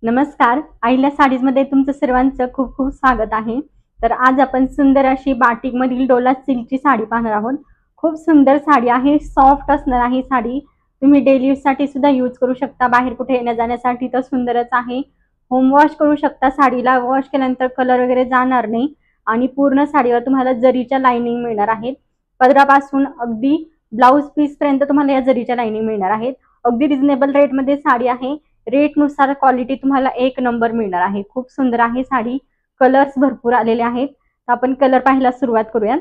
नमस्कार, अहिल्या साडीजमध्ये तुमचं सर्वांचं खूप खूप स्वागत आहे। तर आज आपण सुंदर अशी बाटिक मधील डोला सिल्कची साडी पाहणार आहोत। खूप सुंदर साडी आहे, सॉफ्ट असणार आहे साडी। तुम्ही डेली यूज साठी सुद्धा यूज करू शकता, बाहेर कुठे येण्या जाण्यासाठी तर सुंदरच आहे। होम वॉश करू शकता, साडीला वॉश केल्यानंतर कलर वगैरे जाणार नाही आणि पूर्ण साडीवर तुम्हाला जरीच्या लाइनिंग मिळणार आहेत। पदरापासून अगदी ब्लाउज पीस पर्यंत तुम्हाला या जरीच्या लाइनिंग मिळणार आहेत। अगदी रिजनेबल रेट मध्ये साडी आहे। रेट नुसार क्वालिटी तुम्हाला एक नंबर मिळणार आहे। खूप सुंदर आहे साडी, कलर्स भरपूर आलेले आहेत। आपण कलर पाहायला सुरुवात करूया।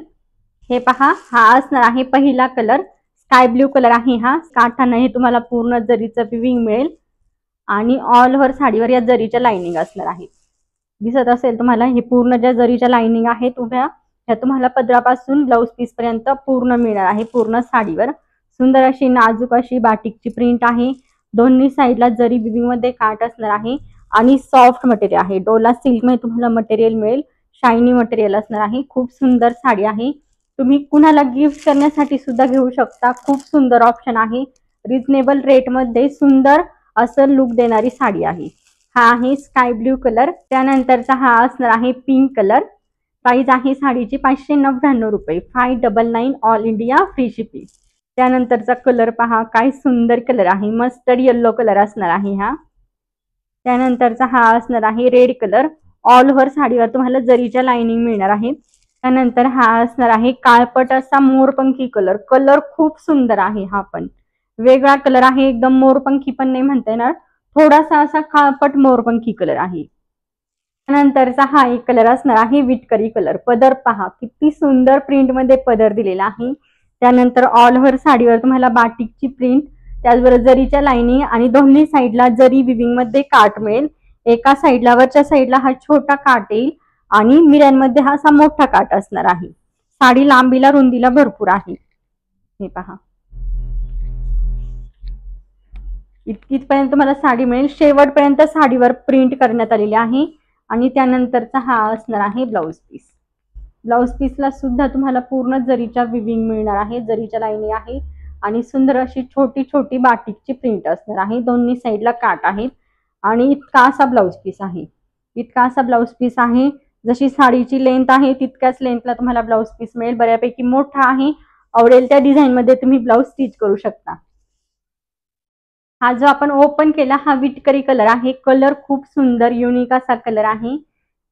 हे पहा, हा असणार आहे पहिला कलर, स्काय ब्ल्यू कलर आहे। हा काठाने हे तुम्हाला पूर्ण जरीचं विविंग मिळेल आणि ऑल ओव्हर साडीवर या जरीच्या लाइनिंग असणार आहे। दिसत असेल तुम्हाला, हे पूर्ण ज्या जरीच्या लाइनिंग आहेत उभ्या, ह्या तुम्हाला पदरापासून ब्लाउज पीस पर्यंत पूर्ण मिळणार आहे। पूर्ण साडीवर सुंदर अशी नाजूक अशी बाटिकची प्रिंट आहे। दोन्ही साइडला जरी विविंग मध्ये काठ असणार आहे आणि सॉफ्ट मटेरियल आहे। डोला सिल्क मध्ये तुम्हाला मटेरियल मिळेल, शायनी मटेरियल असणार आहे। खूप सुंदर साडी आहे, तुम्ही कुणाला गिफ्ट करण्यासाठी सुद्धा घेऊ शकता। खूप सुंदर ऑप्शन आहे, रिजनेबल रेट मध्ये सुंदर असं लुक देणारी साडी आहे। हा आहे स्काय ब्ल्यू कलर, त्यानंतरचा हा असणार आहे पिंक कलर। प्राइस आहे साडीची 599 रुपये, 599 ऑल इंडिया फ्री शिपिंग। त्यानंतरचा कलर पहा, काय सुंदर कलर आहे, मस्टर्ड येलो कलर असणार आहे हा। त्यानंतरचा हा असणार आहे रेड कलर, ऑल ओव्हर साडीवर तुम्हाला जरीच्या लाइनिंग मिळणार आहे। त्यानंतर हा असणार आहे काळपट असा मोरपंखी कलर। कलर खूप सुंदर आहे, हा पण वेगळा कलर आहे, एकदम मोरपंखी पण नाही म्हणता येणार, थोडासा असा काळपट मोरपंखी कलर आहे। त्यानंतरचा हा एक कलर असणार आहे विटकरी कलर। पदर पहा, किती सुंदर प्रिंट मध्ये पदर दिलेला आहे। त्यानंतर ऑल ओव्हर साडीवर तुम्हाला बाटिकची प्रिंट, त्याचबरोबर जरीच्या लाइनिंग आणि दोन्ही साइडला जरी विविंग मध्ये काठ मिळेल। एका साइडला वरच्या साइडला हा छोटा काठ येईल आणि मिऱ्यांमध्ये हा असा मोठा काठ असणार आहे। साडी लांबीला रुंदीला भरपूर आहे। हे पहा, इतकीपर्यंत तुम्हाला साडी मिळेल। शेवटपर्यंत साडीवर प्रिंट करण्यात आलेली आहे। आणि त्यानंतरचा हा असणार आहे ब्लाउज पीस। ब्लाउज पीसला सुद्धा तुम्हाला पूर्ण जरीच्या विविंग मिळणार आहे, जरीच्या लाइनिंग आहे आणि सुंदर अशी छोटी छोटी बाटिकची प्रिंट असणार आहे। दोन्ही साइडला काठ आहेत आणि इतका असा ब्लाउज पीस आहे, इतका असा ब्लाउज पीस आहे। जशी साडीची लेंथ आहे तितक्याच लेंथला तुम्हाला ब्लाउज पीस मिळेल, बऱ्यापैकी मोठा आहे। आवडेल त्या डिझाइन मध्ये तुम्ही ब्लाउज स्टिच करू शकता। हा जो आपण ओपन केला हा विटकरी कलर आहे। कलर खूप सुंदर युनिक असा कलर आहे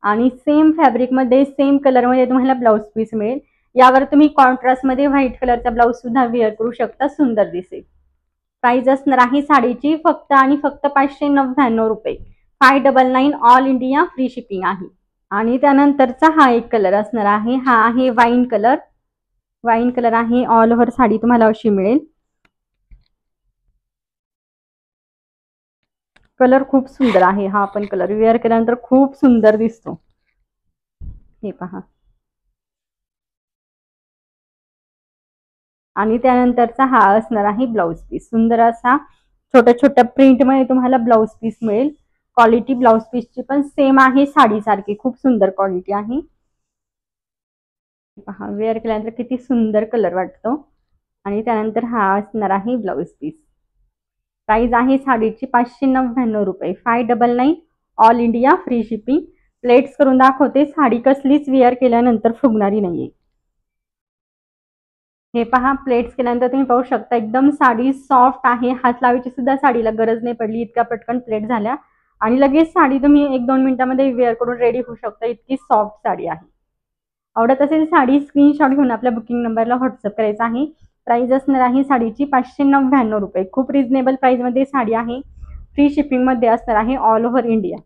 आणि सेम फॅब्रिक मध्ये सेम कलर मध्ये तुम्हाला ब्लाउज पीस मिळेल। यावर तुम्ही कॉन्ट्रास्ट मध्ये व्हाईट कलरचा ब्लाउज सुद्धा वेअर करू शकता, सुंदर दिसेल। प्राइस असणार आहे साडीची फक्त आणि फक्त 599 रुपये, 599 ऑल इंडिया फ्री शिपिंग आहे। आणि त्यानंतरचा हा एक कलर असणार आहे, हा आहे वाईन कलर। वाईन कलर आहे, ऑल ओव्हर साडी तुम्हाला अशी मिळेल। कलर खूप सुंदर आहे, हा पण कलर वेअर केल्यानंतर खूप सुंदर दिसतो। हे पहा, आणि त्यानंतरचा हा असणार आहे ब्लाउज पीस। सुंदर असा छोट्या छोट्या प्रिंट मध्ये तुम्हाला ब्लाउज पीस मिळेल। क्वालिटी ब्लाउज पीसची पण सेम आहे साडीसारखी, खूप सुंदर क्वालिटी आहे। पहा, वेअर केल्यानंतर किती सुंदर कलर वाटतो। आणि त्यानंतर हा असणार आहे ब्लाउज पीस। प्राइस आहे साडीची 599 रुपये, 599 all India free shipping. Plates करून दाखवते, साडी कसलीच वेअर केल्यानंतर फुगणारी नाहीये। हे पहा, प्लेट्स केल्यानंतर तुम्ही पाहू शकता एकदम साडी सॉफ्ट आहे, हात लावायची सुद्धा साडीला गरज नाही पडली, इतका पटकन प्लेट झाल्या आणि लगेच साडी तुम्ही 1-2 मिनिटांमध्ये वेअर करून रेडी होऊ शकता, इतकी सॉफ्ट साडी आहे। आवडत असेल साडी स्क्रीनशॉट घेऊन आपल्या बुकिंग नंबरला व्हॉट्सअप करायचा आहे। प्राइस असणार आहे साडीची 599 रुपये, खूप रिजनेबल प्राइस मध्ये साडी आहे। फ्री शिपिंग मध्ये असणार आहे ऑल ओव्हर इंडिया।